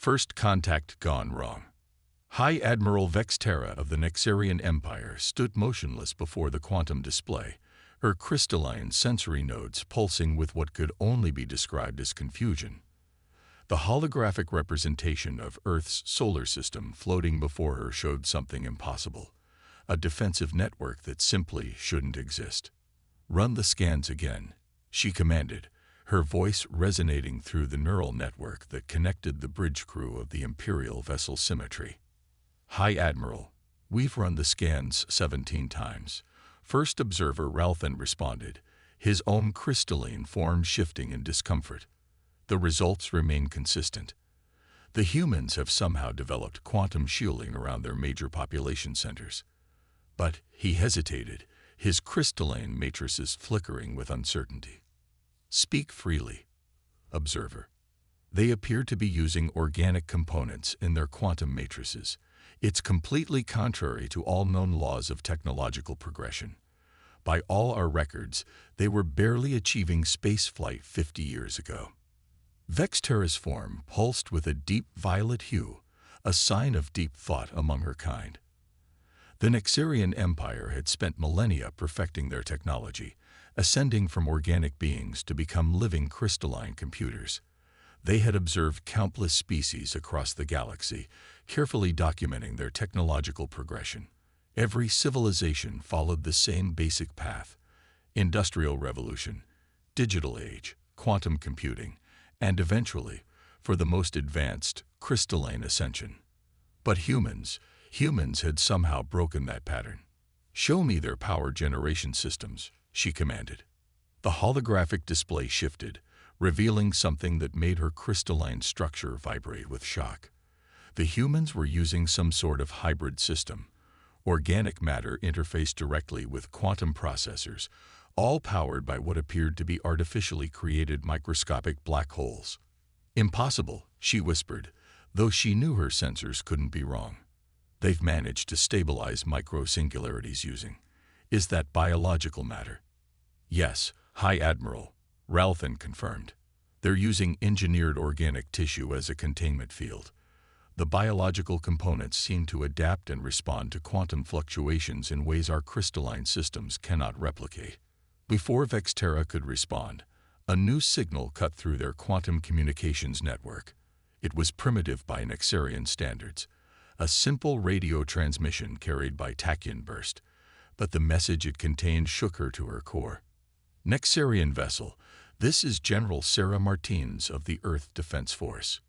First contact gone wrong. High Admiral Vexterra of the Nexarian Empire stood motionless before the quantum display, her crystalline sensory nodes pulsing with what could only be described as confusion. The holographic representation of Earth's solar system floating before her showed something impossible, a defensive network that simply shouldn't exist. "Run the scans again," she commanded, her voice resonating through the neural network that connected the bridge crew of the Imperial vessel Symmetry. "High Admiral, we've run the scans 17 times. First observer Ralphin responded, his own crystalline form shifting in discomfort. The results remain consistent. The humans have somehow developed quantum shielding around their major population centers. But he hesitated, his crystalline matrices flickering with uncertainty. "Speak freely, observer. They appear to be using organic components in their quantum matrices. It's completely contrary to all known laws of technological progression. By all our records, they were barely achieving spaceflight 50 years ago." Vexterra's form pulsed with a deep violet hue, a sign of deep thought among her kind. The Nexarian Empire had spent millennia perfecting their technology, ascending from organic beings to become living crystalline computers. They had observed countless species across the galaxy, carefully documenting their technological progression. Every civilization followed the same basic path: industrial revolution, digital age, quantum computing, and eventually, for the most advanced, crystalline ascension. But humans had somehow broken that pattern. "Show me their power generation systems," she commanded. The holographic display shifted, revealing something that made her crystalline structure vibrate with shock. The humans were using some sort of hybrid system. Organic matter interfaced directly with quantum processors, all powered by what appeared to be artificially created microscopic black holes. "Impossible," she whispered, though she knew her sensors couldn't be wrong. "They've managed to stabilize micro-singularities using. Is that biological matter?" "Yes, High Admiral," Ralphin confirmed. "They're using engineered organic tissue as a containment field. The biological components seem to adapt and respond to quantum fluctuations in ways our crystalline systems cannot replicate." Before Vexterra could respond, a new signal cut through their quantum communications network. It was primitive by Nexarian standards, a simple radio transmission carried by tachyon burst, but the message it contained shook her to her core. "Nexarian vessel, this is General Sarah Martins of the Earth Defense Force.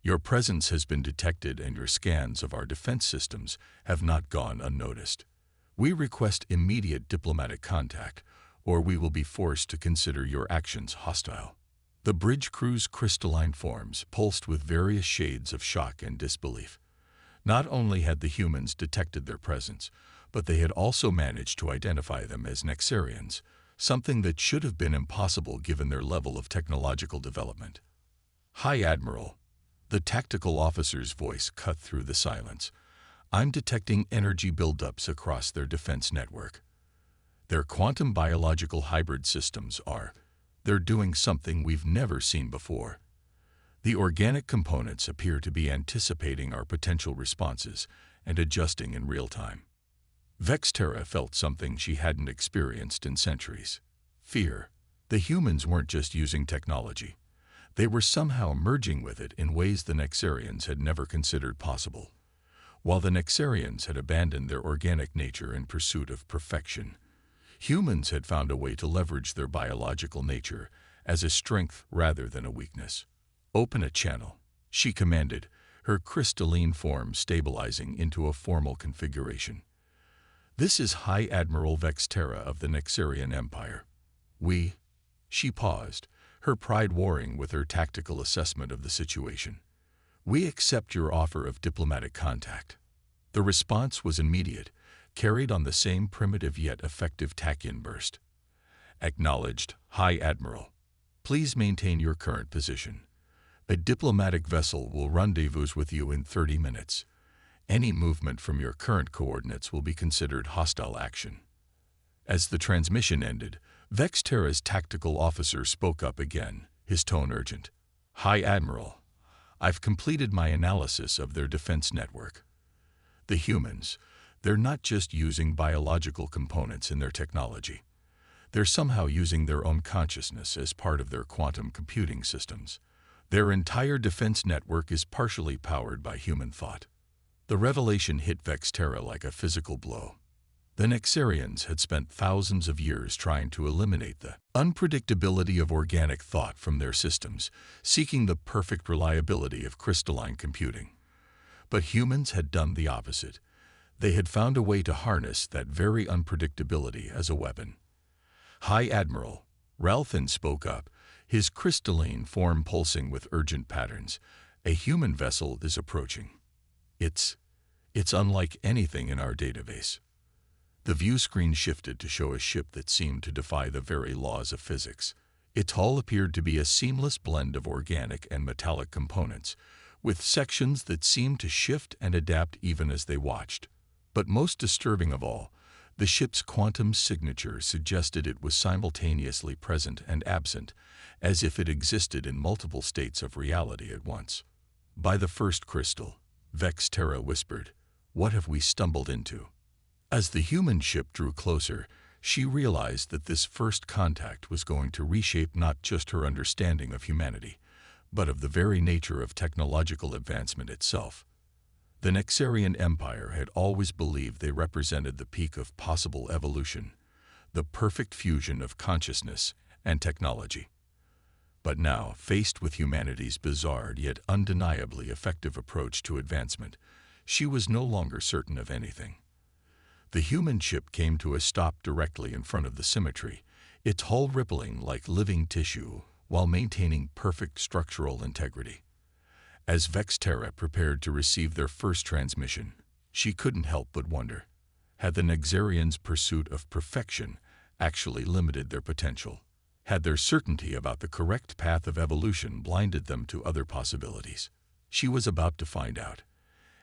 Your presence has been detected and your scans of our defense systems have not gone unnoticed. We request immediate diplomatic contact, or we will be forced to consider your actions hostile." The bridge crew's crystalline forms pulsed with various shades of shock and disbelief. Not only had the humans detected their presence, but they had also managed to identify them as Nexarians, something that should have been impossible given their level of technological development. "High Admiral," the tactical officer's voice cut through the silence, "I'm detecting energy buildups across their defense network. Their quantum biological hybrid systems they're doing something we've never seen before. The organic components appear to be anticipating our potential responses and adjusting in real time." Vexterra felt something she hadn't experienced in centuries: fear. The humans weren't just using technology. They were somehow merging with it in ways the Nexarians had never considered possible. While the Nexarians had abandoned their organic nature in pursuit of perfection, humans had found a way to leverage their biological nature as a strength rather than a weakness. "Open a channel," she commanded, her crystalline form stabilizing into a formal configuration. "This is High Admiral Vexterra of the Nexarian Empire. She paused, her pride warring with her tactical assessment of the situation. "We accept your offer of diplomatic contact." The response was immediate, carried on the same primitive yet effective tachyon burst. "Acknowledged, High Admiral. Please maintain your current position. A diplomatic vessel will rendezvous with you in 30 minutes. Any movement from your current coordinates will be considered hostile action." As the transmission ended, Vexterra's tactical officer spoke up again, his tone urgent. "High Admiral, I've completed my analysis of their defense network. The humans, they're not just using biological components in their technology. They're somehow using their own consciousness as part of their quantum computing systems. Their entire defense network is partially powered by human thought. The revelation hit Vexterra like a physical blow. The Nexarians had spent thousands of years trying to eliminate the unpredictability of organic thought from their systems, seeking the perfect reliability of crystalline computing. But humans had done the opposite. They had found a way to harness that very unpredictability as a weapon. High Admiral Ralphin spoke up, his crystalline form pulsing with urgent patterns. A human vessel is approaching. It's unlike anything in our database. The view screen shifted to show a ship that seemed to defy the very laws of physics. Its hull appeared to be a seamless blend of organic and metallic components, with sections that seemed to shift and adapt even as they watched. But most disturbing of all, the ship's quantum signature suggested it was simultaneously present and absent, as if it existed in multiple states of reality at once. By the first crystal, Vexterra whispered, "What have we stumbled into?" As the human ship drew closer, she realized that this first contact was going to reshape not just her understanding of humanity, but of the very nature of technological advancement itself. The Nexarian Empire had always believed they represented the peak of possible evolution, the perfect fusion of consciousness and technology. But now, faced with humanity's bizarre yet undeniably effective approach to advancement, she was no longer certain of anything. The human ship came to a stop directly in front of the symmetry, its hull rippling like living tissue while maintaining perfect structural integrity. As Vexterra prepared to receive their first transmission, she couldn't help but wonder, had the Nexarians' pursuit of perfection actually limited their potential? Had their certainty about the correct path of evolution blinded them to other possibilities? She was about to find out,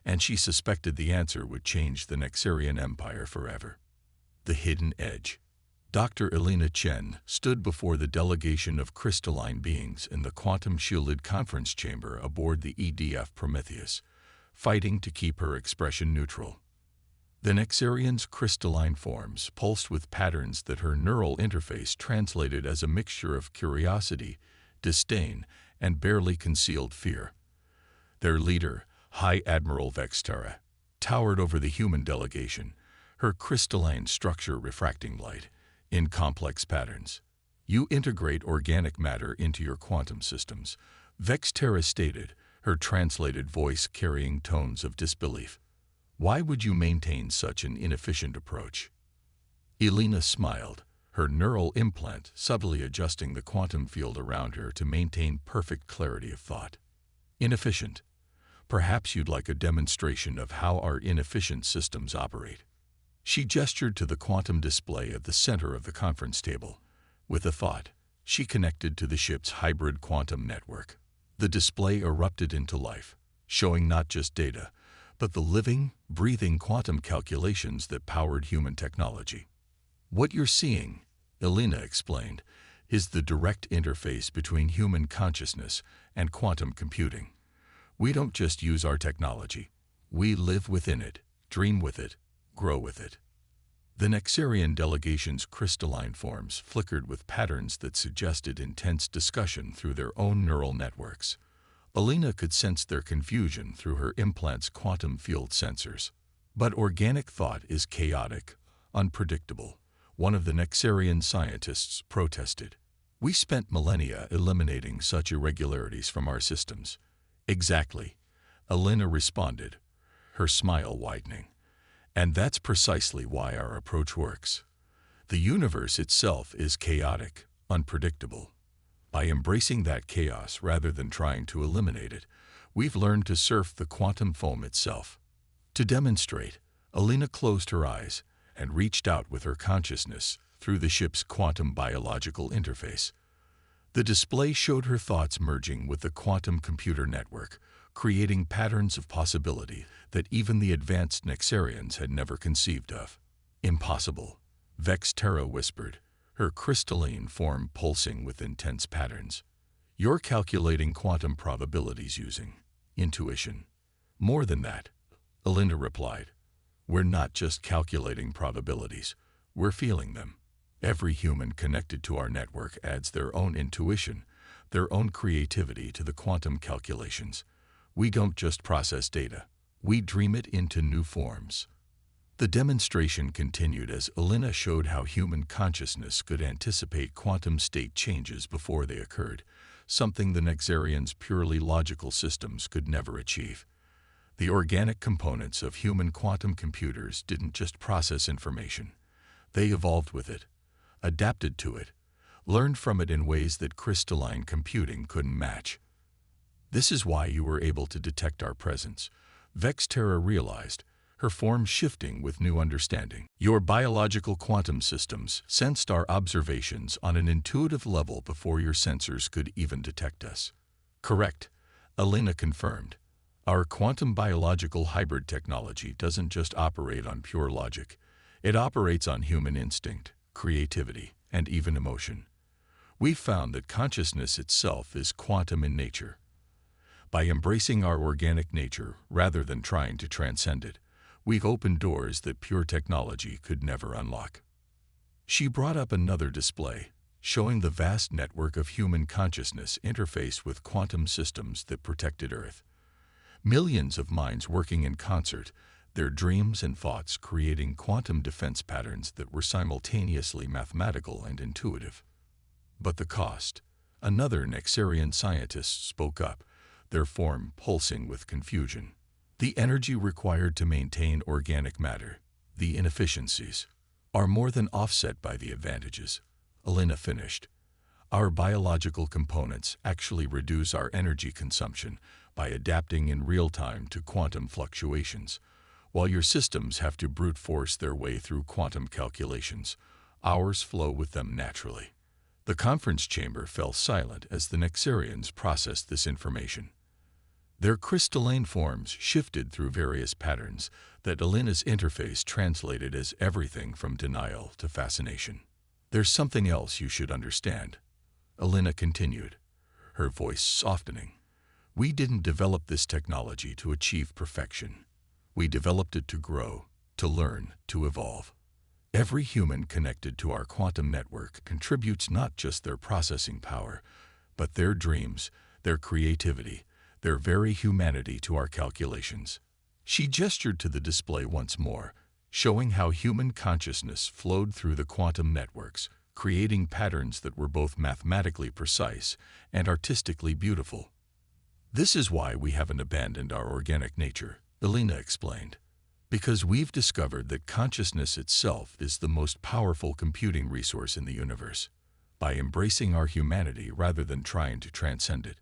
and she suspected the answer would change the Nexarian Empire forever. The Hidden Edge. Dr. Elena Chen stood before the delegation of crystalline beings in the quantum-shielded conference chamber aboard the EDF Prometheus, fighting to keep her expression neutral. The Nexarian's crystalline forms pulsed with patterns that her neural interface translated as a mixture of curiosity, disdain, and barely concealed fear. Their leader, High Admiral Vexterra, towered over the human delegation, her crystalline structure refracting light in complex patterns. "You integrate organic matter into your quantum systems," Vexterra stated, her translated voice carrying tones of disbelief. "Why would you maintain such an inefficient approach?" Elena smiled, her neural implant subtly adjusting the quantum field around her to maintain perfect clarity of thought. "Inefficient? Perhaps you'd like a demonstration of how our inefficient systems operate." She gestured to the quantum display at the center of the conference table. With a thought, she connected to the ship's hybrid quantum network. The display erupted into life, showing not just data, but the living, breathing quantum calculations that powered human technology. "What you're seeing," Elena explained, "is the direct interface between human consciousness and quantum computing. We don't just use our technology. We live within it, dream with it, grow with it." The Nexarian delegation's crystalline forms flickered with patterns that suggested intense discussion through their own neural networks. Elena could sense their confusion through her implant's quantum field sensors. But organic thought is chaotic, unpredictable, one of the Nexarian scientists protested. "We spent millennia eliminating such irregularities from our systems." "Exactly," Elena responded, her smile widening. "And that's precisely why our approach works. The universe itself is chaotic, unpredictable. By embracing that chaos rather than trying to eliminate it, we've learned to surf the quantum foam itself." To demonstrate, Elena closed her eyes and reached out with her consciousness through the ship's quantum biological interface. The display showed her thoughts merging with the quantum computer network, creating patterns of possibility that even the advanced Nexarians had never conceived of. "Impossible," Vexterra whispered, her crystalline form pulsing with intense patterns. "You're calculating quantum probabilities using intuition. More than that, Elena replied. We're not just calculating probabilities, we're feeling them. Every human connected to our network adds their own intuition, their own creativity to the quantum calculations. We don't just process data, we dream it into new forms. The demonstration continued as Elena showed how human consciousness could anticipate quantum state changes before they occurred, something the Nexarians' purely logical systems could never achieve. The organic components of human quantum computers didn't just process information. They evolved with it, adapted to it, learned from it in ways that crystalline computing couldn't match. This is why you were able to detect our presence, Vexterra realized, her form shifting with new understanding. Your biological quantum systems sensed our observations on an intuitive level before your sensors could even detect us. Correct, Elena confirmed. Our quantum biological hybrid technology doesn't just operate on pure logic. It operates on human instinct, creativity, and even emotion. We've found that consciousness itself is quantum in nature. By embracing our organic nature rather than trying to transcend it, we've opened doors that pure technology could never unlock. She brought up another display, showing the vast network of human consciousness interfaced with quantum systems that protected Earth. Millions of minds working in concert, their dreams and thoughts creating quantum defense patterns that were simultaneously mathematical and intuitive. But the cost? Another Nexarian scientist spoke up, their form pulsing with confusion. The energy required to maintain organic matter, the inefficiencies, are more than offset by the advantages. Elena finished. Our biological components actually reduce our energy consumption by adapting in real time to quantum fluctuations. While your systems have to brute force their way through quantum calculations, ours flow with them naturally. The conference chamber fell silent as the Nexarians processed this information. Their crystalline forms shifted through various patterns that Elena's interface translated as everything from denial to fascination. There's something else you should understand, Elena continued, her voice softening. We didn't develop this technology to achieve perfection. We developed it to grow, to learn, to evolve. Every human connected to our quantum network contributes not just their processing power, but their dreams, their creativity, their very humanity to our calculations. She gestured to the display once more, showing how human consciousness flowed through the quantum networks, creating patterns that were both mathematically precise and artistically beautiful. This is why we haven't abandoned our organic nature, Elena explained. Because we've discovered that consciousness itself is the most powerful computing resource in the universe. By embracing our humanity rather than trying to transcend it,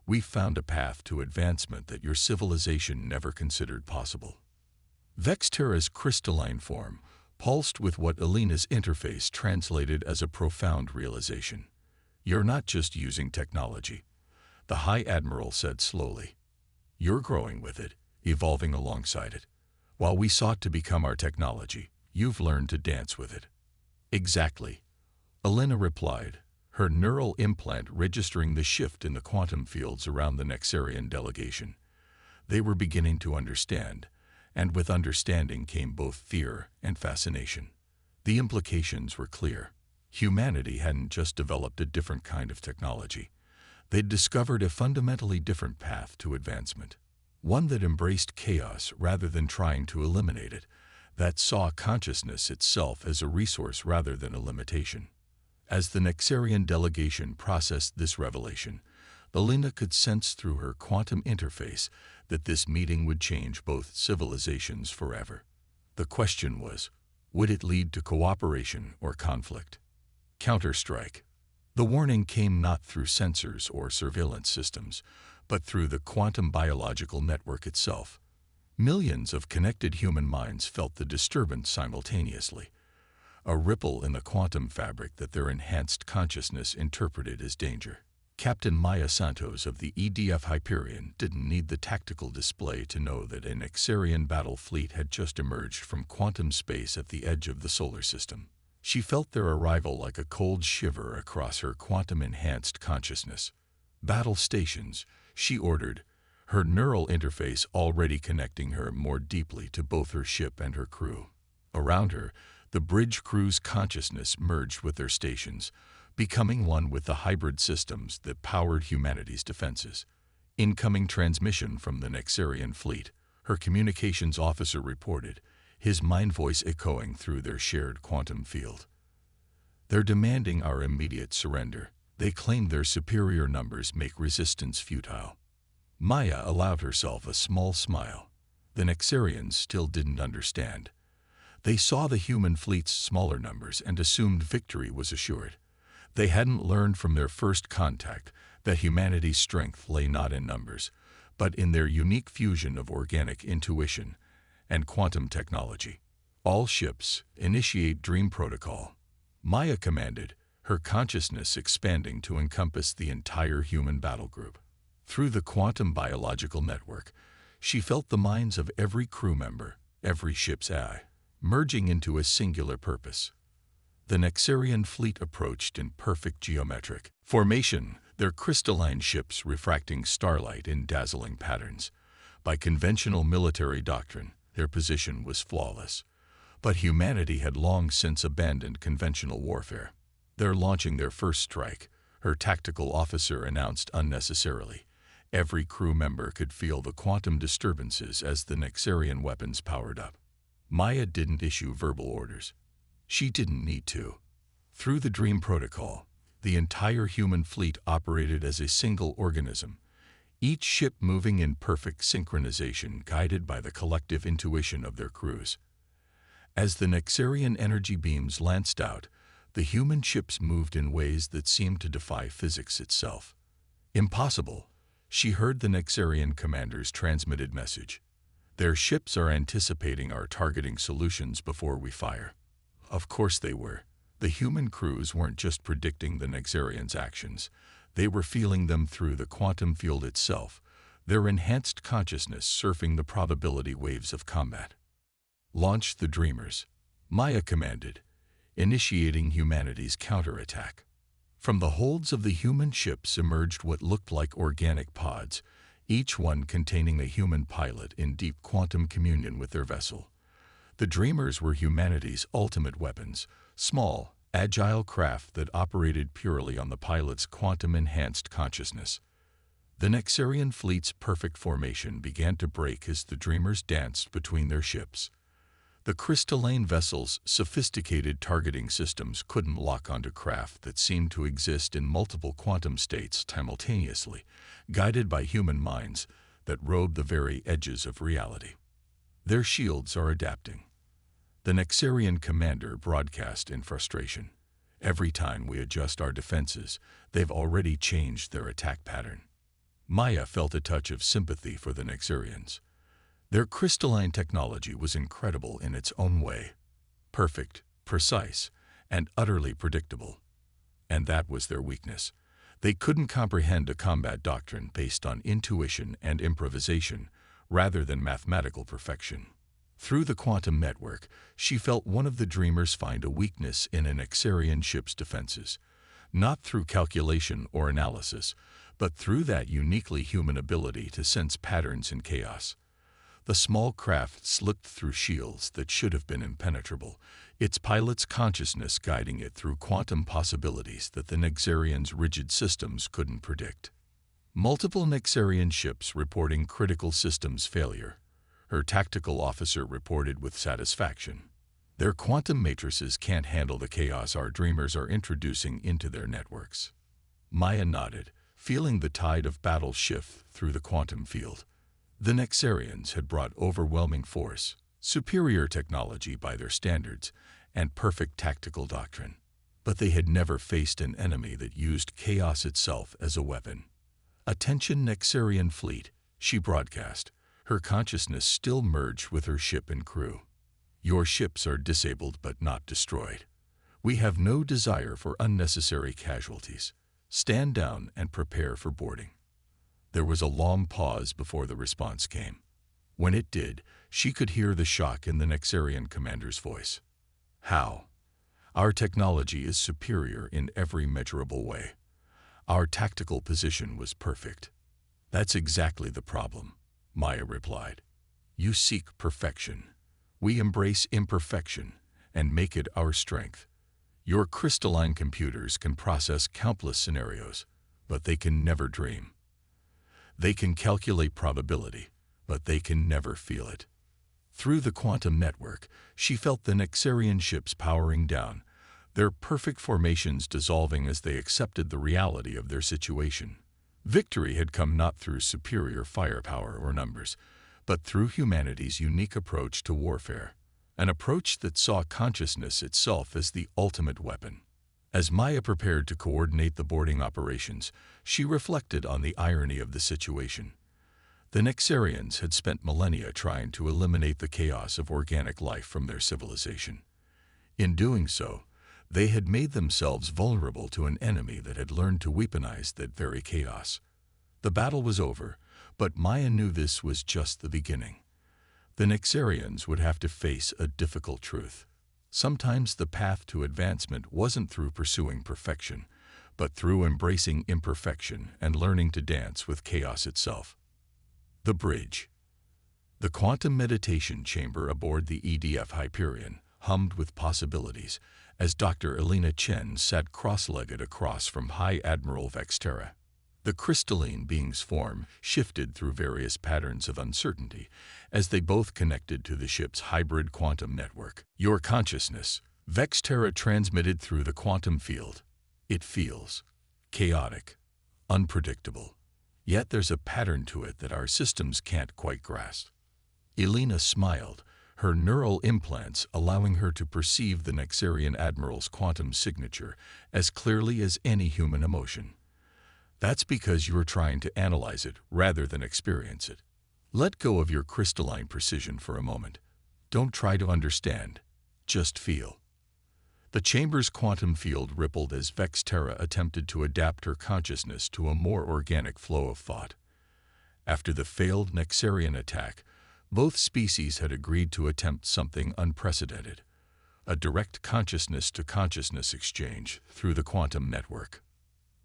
we've found a path to advancement that your civilization never considered possible. Vexterra's crystalline form pulsed with what Elena's interface translated as a profound realization. You're not just using technology, the High Admiral said slowly. You're growing with it, evolving alongside it. While we sought to become our technology, you've learned to dance with it. Exactly, Elena replied, her neural implant registering the shift in the quantum fields around the Nexarian delegation. They were beginning to understand, and with understanding came both fear and fascination. The implications were clear. Humanity hadn't just developed a different kind of technology. They'd discovered a fundamentally different path to advancement. One that embraced chaos rather than trying to eliminate it, that saw consciousness itself as a resource rather than a limitation. As the Nexarian delegation processed this revelation, Elena could sense through her quantum interface that this meeting would change both civilizations forever. The question was, would it lead to cooperation or conflict? Counterstrike. The warning came not through sensors or surveillance systems, but through the quantum biological network itself. Millions of connected human minds felt the disturbance simultaneously, a ripple in the quantum fabric that their enhanced consciousness interpreted as danger. Captain Maya Santos of the EDF Hyperion didn't need the tactical display to know that an Nexarian battle fleet had just emerged from quantum space at the edge of the solar system. She felt their arrival like a cold shiver across her quantum-enhanced consciousness. Battle stations, she ordered, her neural interface already connecting her more deeply to both her ship and her crew. Around her, the bridge crew's consciousness merged with their stations, becoming one with the hybrid systems that powered humanity's defenses. Incoming transmission from the Nexarian fleet, her communications officer reported, his mind voice echoing through their shared quantum field. They're demanding our immediate surrender. They claim their superior numbers make resistance futile. Maya allowed herself a small smile. The Nexarians still didn't understand. They saw the human fleet's smaller numbers and assumed victory was assured. They hadn't learned from their first contact that humanity's strength lay not in numbers, but in their unique fusion of organic intuition and quantum technology. All ships initiate Dream Protocol. Maya commanded, her consciousness expanding to encompass the entire human battle group. Through the quantum biological network, she felt the minds of every crew member, every ship's AI, merging into a singular purpose. The Nexarian fleet approached in perfect geometric formation, their crystalline ships refracting starlight in dazzling patterns. By conventional military doctrine, their position was flawless. But humanity had long since abandoned conventional warfare. They're launching their first strike, her tactical officer announced unnecessarily. Every crew member could feel the quantum disturbances as the Nexarian weapons powered up. Maya didn't issue verbal orders. She didn't need to. Through the Dream Protocol, the entire human fleet operated as a single organism, each ship moving in perfect synchronization guided by the collective intuition of their crews. As the Nexarian energy beams lanced out, the human ships moved in ways that seemed to defy physics itself. Impossible, she heard the Nexarian commander's transmitted message. Their ships are anticipating our targeting solutions before we fire. Of course they were. The human crews weren't just predicting the Nexarians' actions. They were feeling them through the quantum field itself, their enhanced consciousness surfing the probability waves of combat. Launch the Dreamers, Maya commanded, initiating humanity's counterattack. From the holds of the human ships emerged what looked like organic pods, each one containing a human pilot in deep quantum communion with their vessel. The Dreamers were humanity's ultimate weapons, small, agile craft that operated purely on the pilot's quantum-enhanced consciousness. The Nexarian fleet's perfect formation began to break as the Dreamers danced between their ships. The crystalline vessel's sophisticated targeting systems couldn't lock onto craft that seemed to exist in multiple quantum states simultaneously, guided by human minds that rode the very edges of reality. Their shields are adapting. The Nexarian commander broadcast in frustration. Every time we adjust our defenses, they've already changed their attack pattern. Maya felt a touch of sympathy for the Nexarians. Their crystalline technology was incredible in its own way. Perfect, precise, and utterly predictable. And that was their weakness. They couldn't comprehend a combat doctrine based on intuition and improvisation, rather than mathematical perfection. Through the quantum network, she felt one of the Dreamers find a weakness in an Nexarian ship's defenses, not through calculation or analysis, but through that uniquely human ability to sense patterns in chaos. The small craft slipped through shields that should have been impenetrable, its pilot's consciousness guiding it through quantum possibilities that the Nexarians' rigid systems couldn't predict. Multiple Nexarian ships reporting critical systems failure. Her tactical officer reported with satisfaction. Their quantum matrices can't handle the chaos our Dreamers are introducing into their networks. Maya nodded, feeling the tide of battle shift through the quantum field. The Nexarians had brought overwhelming force, superior technology by their standards, and perfect tactical doctrine. But they had never faced an enemy that used chaos itself as a weapon. "Attention Nexarian fleet," she broadcast, her consciousness still merged with her ship and crew. "Your ships are disabled but not destroyed. We have no desire for unnecessary casualties. Stand down and prepare for boarding." There was a long pause before the response came. When it did, she could hear the shock in the Nexarian commander's voice. "How? Our technology is superior in every measurable way. Our tactical position was perfect. That's exactly the problem, Maya replied. You seek perfection. We embrace imperfection and make it our strength. Your crystalline computers can process countless scenarios, but they can never dream. They can calculate probability, but they can never feel it. Through the quantum network, she felt the Nexarian ships powering down, their perfect formations dissolving as they accepted the reality of their situation. Victory had come not through superior firepower or numbers, but through humanity's unique approach to warfare, an approach that saw consciousness itself as the ultimate weapon. As Maya prepared to coordinate the boarding operations, she reflected on the irony of the situation. The Nexarians had spent millennia trying to eliminate the chaos of organic life from their civilization. In doing so, they had made themselves vulnerable to an enemy that had learned to weaponize that very chaos. The battle was over, but Maya knew this was just the beginning. The Nexarians would have to face a difficult truth. Sometimes the path to advancement wasn't through pursuing perfection, but through embracing imperfection and learning to dance with chaos itself. The bridge. The quantum meditation chamber aboard the EDF Hyperion hummed with possibilities as Dr. Elena Chen sat cross-legged across from High Admiral Vexterra. The crystalline being's form shifted through various patterns of uncertainty as they both connected to the ship's hybrid quantum network. Your consciousness, Vexterra transmitted through the quantum field. It feels chaotic, unpredictable. Yet there's a pattern to it that our systems can't quite grasp. Elena smiled, her neural implants allowing her to perceive the Nexarian Admiral's quantum signature as clearly as any human emotion. That's because you're trying to analyze it rather than experience it. Let go of your crystalline precision for a moment. Don't try to understand, just feel. The chamber's quantum field rippled as Vexterra attempted to adapt her consciousness to a more organic flow of thought. After the failed Nexarian attack, both species had agreed to attempt something unprecedented, a direct consciousness-to-consciousness exchange through the quantum network.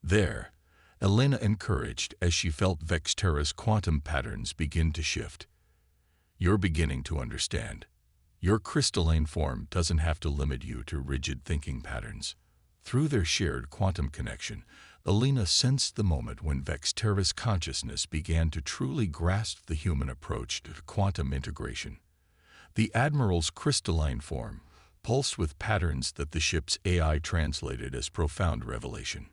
There, Elena encouraged as she felt Vexterra's quantum patterns begin to shift. You're beginning to understand. Your crystalline form doesn't have to limit you to rigid thinking patterns. Through their shared quantum connection, Elena sensed the moment when Vexterra's consciousness began to truly grasp the human approach to quantum integration. The Admiral's crystalline form pulsed with patterns that the ship's AI translated as profound revelation.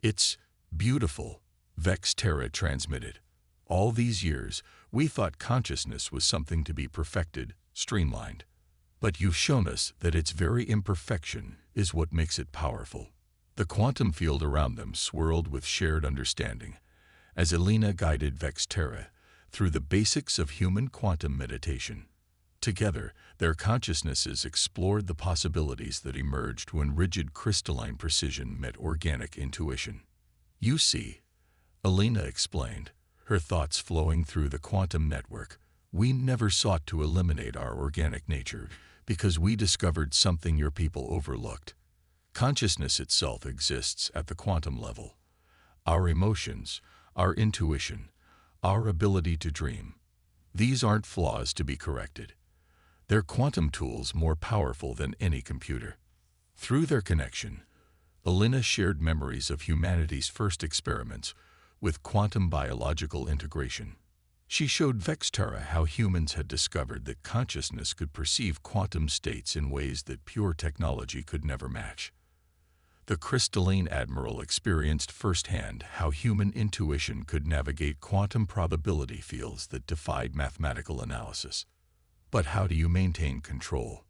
It's beautiful, Vexterra transmitted. All these years, we thought consciousness was something to be perfected, streamlined. But you've shown us that its very imperfection is what makes it powerful. The quantum field around them swirled with shared understanding, as Elena guided Vexterra through the basics of human quantum meditation. Together, their consciousnesses explored the possibilities that emerged when rigid crystalline precision met organic intuition. You see, Elena explained, her thoughts flowing through the quantum network, we never sought to eliminate our organic nature because we discovered something your people overlooked. Consciousness itself exists at the quantum level. Our emotions, our intuition, our ability to dream. These aren't flaws to be corrected. They're quantum tools more powerful than any computer. Through their connection, Elena shared memories of humanity's first experiments with quantum biological integration. She showed Vexterra how humans had discovered that consciousness could perceive quantum states in ways that pure technology could never match. The crystalline Admiral experienced firsthand how human intuition could navigate quantum probability fields that defied mathematical analysis. But how do you maintain control?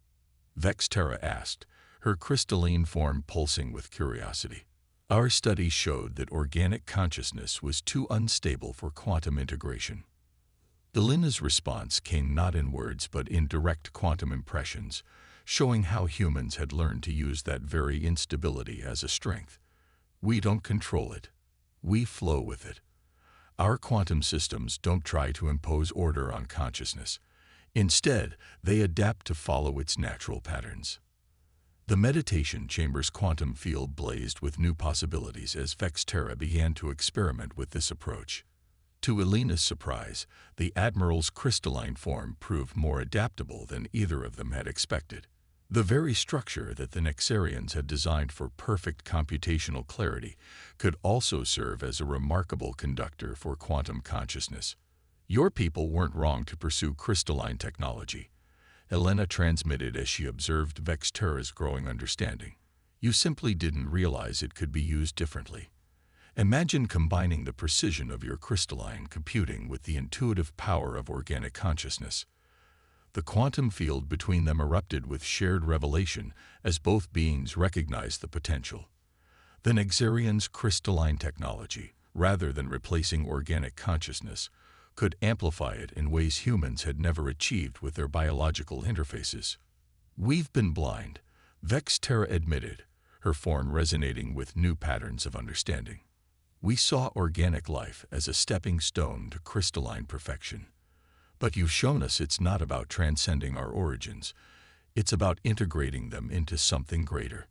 Vexterra asked, her crystalline form pulsing with curiosity. Our studies showed that organic consciousness was too unstable for quantum integration. Elena's response came not in words but in direct quantum impressions, showing how humans had learned to use that very instability as a strength. We don't control it. We flow with it. Our quantum systems don't try to impose order on consciousness. Instead, they adapt to follow its natural patterns. The meditation chamber's quantum field blazed with new possibilities as Vexterra began to experiment with this approach. To Elena's surprise, the Admiral's crystalline form proved more adaptable than either of them had expected. The very structure that the Nexarians had designed for perfect computational clarity could also serve as a remarkable conductor for quantum consciousness. Your people weren't wrong to pursue crystalline technology, Elena transmitted as she observed Vexterra's growing understanding. You simply didn't realize it could be used differently. Imagine combining the precision of your crystalline computing with the intuitive power of organic consciousness. The quantum field between them erupted with shared revelation as both beings recognized the potential. The Nexarians' crystalline technology, rather than replacing organic consciousness, could amplify it in ways humans had never achieved with their biological interfaces. "We've been blind," Vexterra admitted, her form resonating with new patterns of understanding. "We saw organic life as a stepping stone to crystalline perfection. But you've shown us it's not about transcending our origins. It's about integrating them into something greater."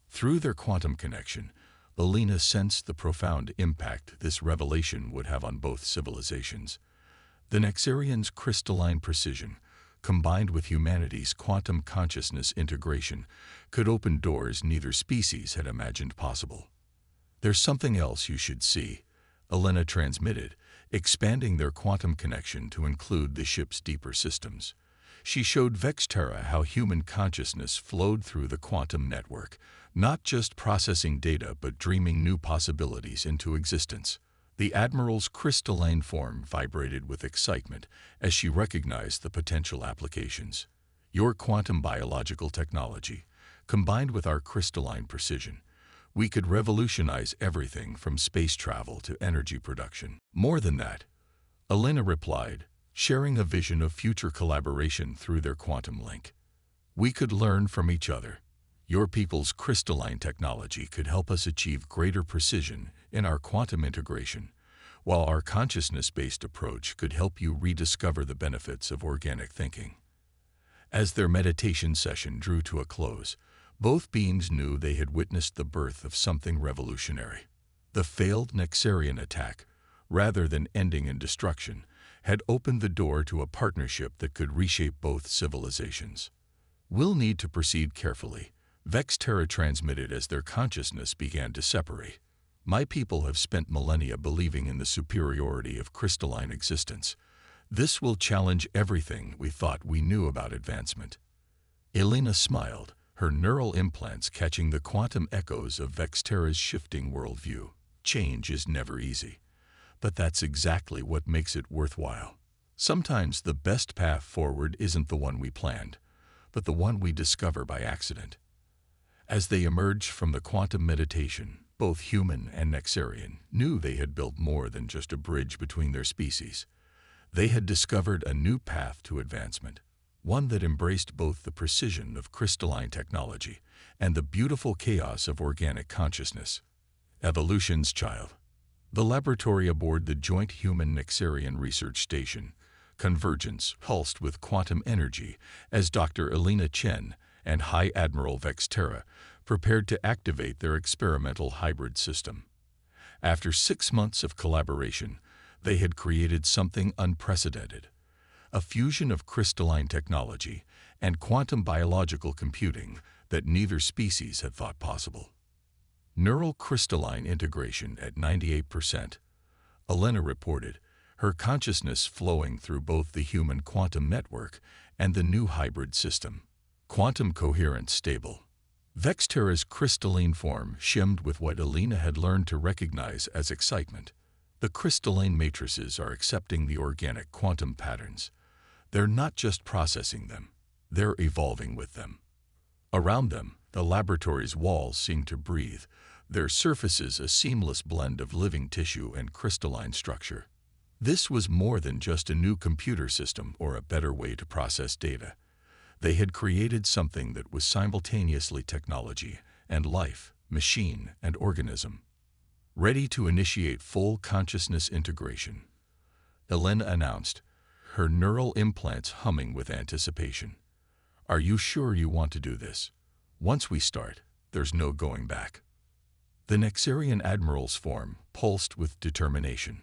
Through their quantum connection, Elena sensed the profound impact this revelation would have on both civilizations. The Nexarians' crystalline precision, combined with humanity's quantum consciousness integration, could open doors neither species had imagined possible. "There's something else you should see," Elena transmitted, expanding their quantum connection to include the ship's deeper systems. She showed Vexterra how human consciousness flowed through the quantum network, not just processing data but dreaming new possibilities into existence. The Admiral's crystalline form vibrated with excitement as she recognized the potential applications. "Your quantum biological technology, combined with our crystalline precision, we could revolutionize everything from space travel to energy production." "More than that," Elena replied, sharing a vision of future collaboration through their quantum link. "We could learn from each other. Your people's crystalline technology could help us achieve greater precision in our quantum integration, while our consciousness-based approach could help you rediscover the benefits of organic thinking." As their meditation session drew to a close, both beings knew they had witnessed the birth of something revolutionary. The failed Nexarian attack, rather than ending in destruction, had opened the door to a partnership that could reshape both civilizations. "We'll need to proceed carefully," Vexterra transmitted as their consciousness began to separate. "My people have spent millennia believing in the superiority of crystalline existence. This will challenge everything we thought we knew about advancement." Elena smiled, her neural implants catching the quantum echoes of Vexterra's shifting worldview. "Change is never easy, but that's exactly what makes it worthwhile. Sometimes the best path forward isn't the one we planned, but the one we discover by accident." As they emerged from the quantum meditation, both human and Nexarian knew they had built more than just a bridge between their species. They had discovered a new path to advancement, one that embraced both the precision of crystalline technology and the beautiful chaos of organic consciousness. Evolution's child. The laboratory aboard the joint human-Nexarian research station, Convergence, pulsed with quantum energy as Dr. Elena Chen and High Admiral Vexterra prepared to activate their experimental hybrid system. After 6 months of collaboration, they had created something unprecedented, a fusion of crystalline technology and quantum biological computing that neither species had thought possible. Neural crystalline integration at 98%, Elena reported, her consciousness flowing through both the human quantum network and the new hybrid system. Quantum coherence stable. Vexterra's crystalline form shimmed with what Elena had learned to recognize as excitement. The crystalline matrices are accepting the organic quantum patterns. They're not just processing them, they're evolving with them. Around them, the laboratory's walls seem to breathe, their surfaces a seamless blend of living tissue and crystalline structure. This was more than just a new computer system or a better way to process data. They had created something that was simultaneously technology and life, machine and organism. Ready to initiate full consciousness integration, Elena announced, her neural implants humming with anticipation. "Are you sure you want to do this? Once we start, there's no going back." The Nexarian Admiral's form pulsed with determination.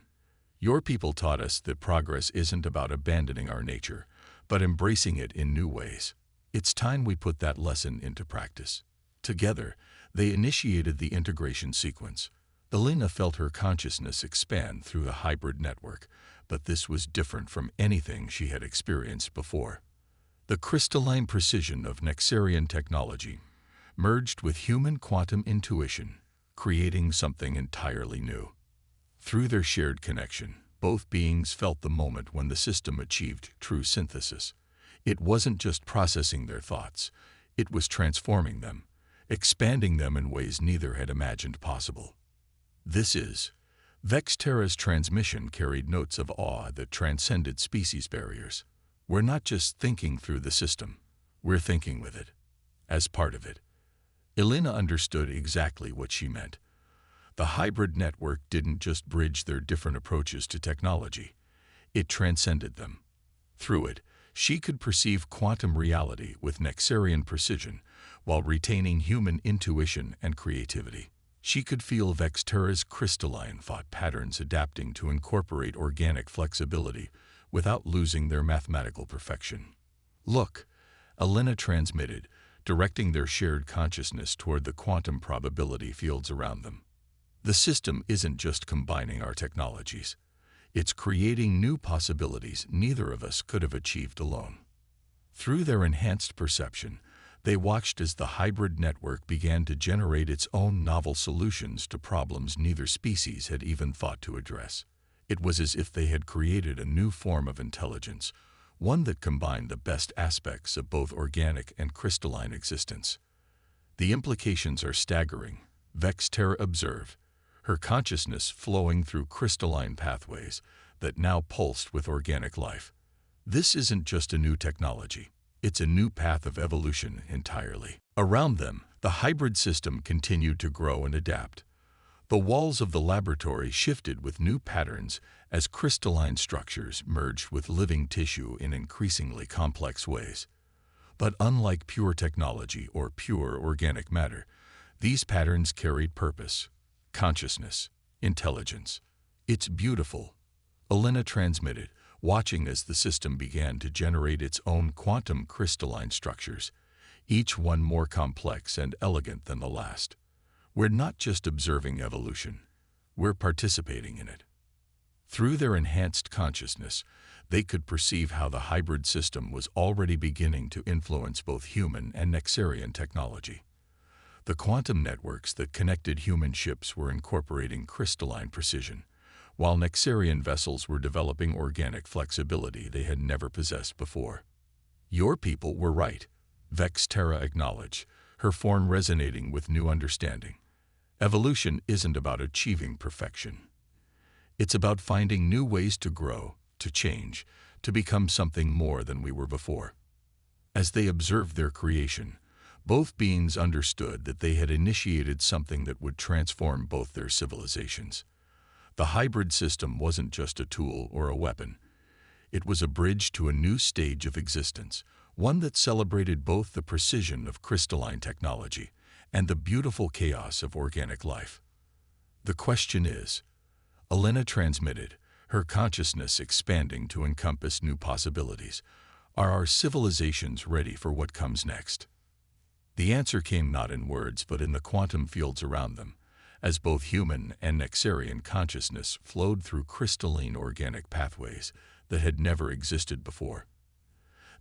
Your people taught us that progress isn't about abandoning our nature, but embracing it in new ways. It's time we put that lesson into practice. Together, they initiated the integration sequence. Elena felt her consciousness expand through the hybrid network, but this was different from anything she had experienced before. The crystalline precision of Nexarian technology merged with human quantum intuition, creating something entirely new. Through their shared connection, both beings felt the moment when the system achieved true synthesis. It wasn't just processing their thoughts, it was transforming them, expanding them in ways neither had imagined possible. This is Vexterra's transmission carried notes of awe that transcended species barriers. We're not just thinking through the system, we're thinking with it, as part of it. Elena understood exactly what she meant. The hybrid network didn't just bridge their different approaches to technology, it transcended them. Through it, she could perceive quantum reality with Nexarian precision while retaining human intuition and creativity. She could feel Vexterra's crystalline thought patterns adapting to incorporate organic flexibility without losing their mathematical perfection. Look, Elena transmitted, directing their shared consciousness toward the quantum probability fields around them. The system isn't just combining our technologies. It's creating new possibilities neither of us could have achieved alone. Through their enhanced perception, they watched as the hybrid network began to generate its own novel solutions to problems neither species had even thought to address. It was as if they had created a new form of intelligence, one that combined the best aspects of both organic and crystalline existence. The implications are staggering, Vexterra observed, her consciousness flowing through crystalline pathways that now pulsed with organic life. This isn't just a new technology. It's a new path of evolution entirely. Around them, the hybrid system continued to grow and adapt. The walls of the laboratory shifted with new patterns as crystalline structures merged with living tissue in increasingly complex ways. But unlike pure technology or pure organic matter, these patterns carried purpose, consciousness, intelligence. It's beautiful, Elena transmitted, watching as the system began to generate its own quantum crystalline structures, each one more complex and elegant than the last. We're not just observing evolution, we're participating in it. Through their enhanced consciousness, they could perceive how the hybrid system was already beginning to influence both human and Nexarian technology. The quantum networks that connected human ships were incorporating crystalline precision, while Nexarian vessels were developing organic flexibility they had never possessed before. Your people were right, Vexterra acknowledged, her form resonating with new understanding. Evolution isn't about achieving perfection. It's about finding new ways to grow, to change, to become something more than we were before. As they observed their creation, both beings understood that they had initiated something that would transform both their civilizations. The hybrid system wasn't just a tool or a weapon. It was a bridge to a new stage of existence, one that celebrated both the precision of crystalline technology and the beautiful chaos of organic life. The question is, Elena transmitted, her consciousness expanding to encompass new possibilities, are our civilizations ready for what comes next? The answer came not in words but in the quantum fields around them, as both human and Nexarian consciousness flowed through crystalline organic pathways that had never existed before.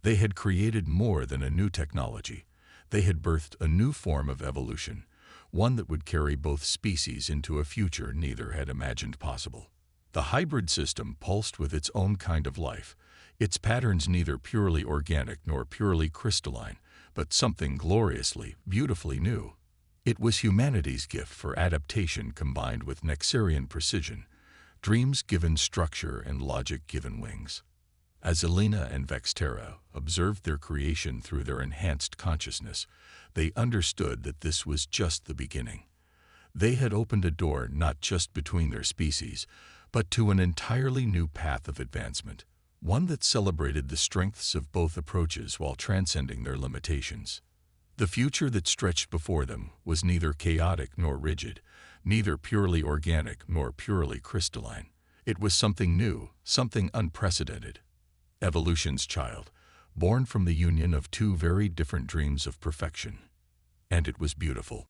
They had created more than a new technology. They had birthed a new form of evolution, one that would carry both species into a future neither had imagined possible. The hybrid system pulsed with its own kind of life, its patterns neither purely organic nor purely crystalline, but something gloriously, beautifully new. It was humanity's gift for adaptation combined with Nexarian precision, dreams given structure and logic given wings. As Elena and Vexterra observed their creation through their enhanced consciousness, they understood that this was just the beginning. They had opened a door not just between their species, but to an entirely new path of advancement, one that celebrated the strengths of both approaches while transcending their limitations. The future that stretched before them was neither chaotic nor rigid, neither purely organic nor purely crystalline. It was something new, something unprecedented. Evolution's child, born from the union of two very different dreams of perfection. And it was beautiful.